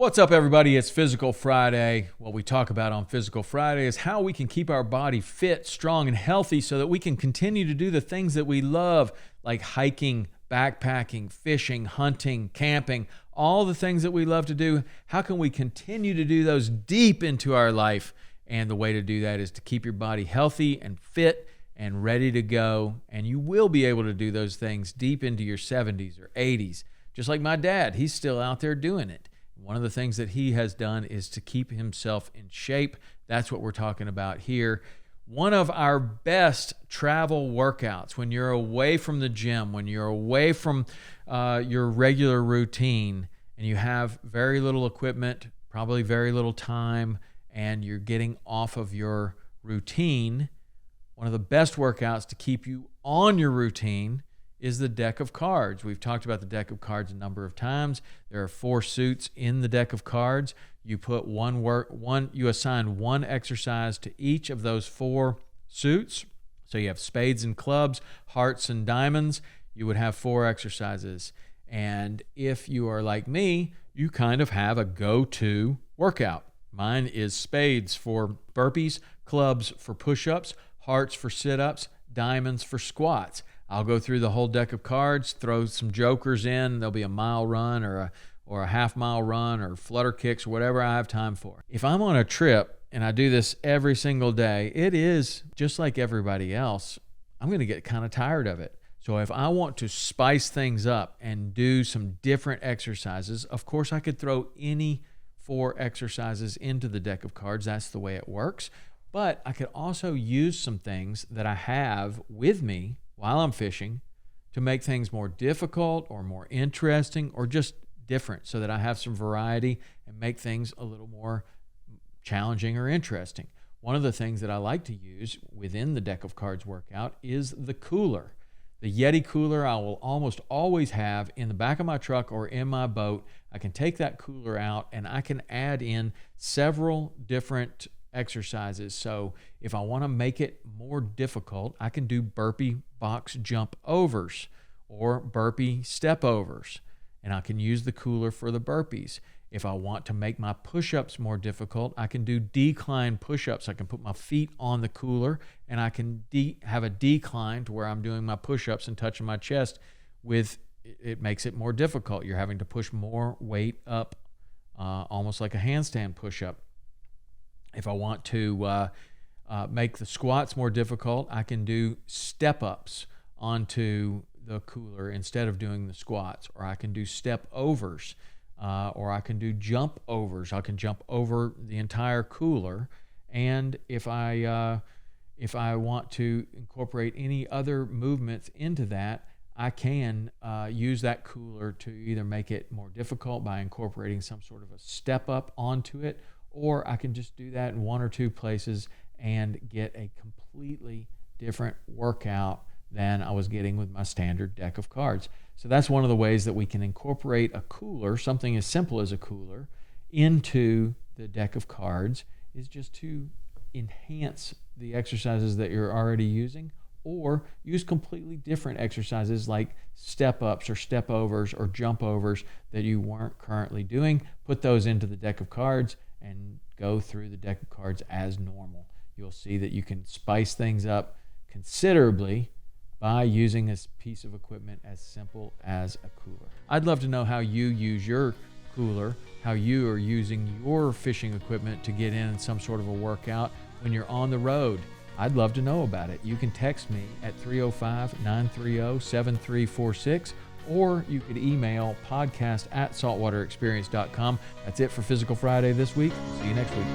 What's up, everybody? It's Physical Friday. What we talk about on Physical Friday is how we can keep our body fit, strong, and healthy so that we can continue to do the things that we love, like hiking, backpacking, fishing, hunting, camping, all the things that we love to do. How can we continue to do those deep into our life? And the way to do that is to keep your body healthy and fit and ready to go. And you will be able to do those things deep into your 70s or 80s. Just like my dad, he's still out there doing it. One of the things that he has done is to keep himself in shape. That's what we're talking about here. One of our best travel workouts, when you're away from the gym, when you're away from your regular routine, and you have very little equipment, probably very little time, and you're getting off of your routine, one of the best workouts to keep you on your routine is the deck of cards. We've talked about the deck of cards a number of times. There are 4 suits in the deck of cards. You put you assign one exercise to each of those 4 suits. So you have spades and clubs, hearts and diamonds. You would have 4 exercises. And if you are like me, you kind of have a go-to workout. Mine is spades for burpees, clubs for push-ups, hearts for sit-ups, diamonds for squats. I'll go through the whole deck of cards, throw some jokers in. There'll be a mile run or a half-mile run or flutter kicks or whatever I have time for. If I'm on a trip and I do this every single day, it is just like everybody else. I'm going to get kind of tired of it. So if I want to spice things up and do some different exercises, of course I could throw any 4 exercises into the deck of cards. That's the way it works. But I could also use some things that I have with me while I'm fishing to make things more difficult or more interesting or just different so that I have some variety and make things a little more challenging or interesting. One of the things that I like to use within the deck of cards workout is the cooler. The Yeti cooler I will almost always have in the back of my truck or in my boat. I can take that cooler out and I can add in several different exercises. So if I want to make it more difficult, I can do burpee box jump overs or burpee step overs, and I can use the cooler for the burpees. If I want to make my push-ups more difficult, I can do decline push-ups. I can put my feet on the cooler and I can have a decline to where I'm doing my push-ups and touching my chest. It makes it more difficult. You're having to push more weight up, almost like a handstand push-up. If I want to make the squats more difficult, I can do step-ups onto the cooler instead of doing the squats, or I can do step overs, or I can do jump overs. I can jump over the entire cooler, and if I want to incorporate any other movements into that, I can use that cooler to either make it more difficult by incorporating some sort of a step-up onto it, or I can just do that in 1 or 2 places and get a completely different workout than I was getting with my standard deck of cards. So that's one of the ways that we can incorporate a cooler, something as simple as a cooler, into the deck of cards, is just to enhance the exercises that you're already using, or use completely different exercises like step-ups or step-overs or jump-overs that you weren't currently doing. Put those into the deck of cards and go through the deck of cards as normal. You'll see that you can spice things up considerably by using this piece of equipment as simple as a cooler. I'd love to know how you use your cooler, how you are using your fishing equipment to get in some sort of a workout when you're on the road. I'd love to know about it. You can text me at 305-930-7346, or you could email podcast@saltwaterexperience.com. That's it for Physical Friday this week. See you next week.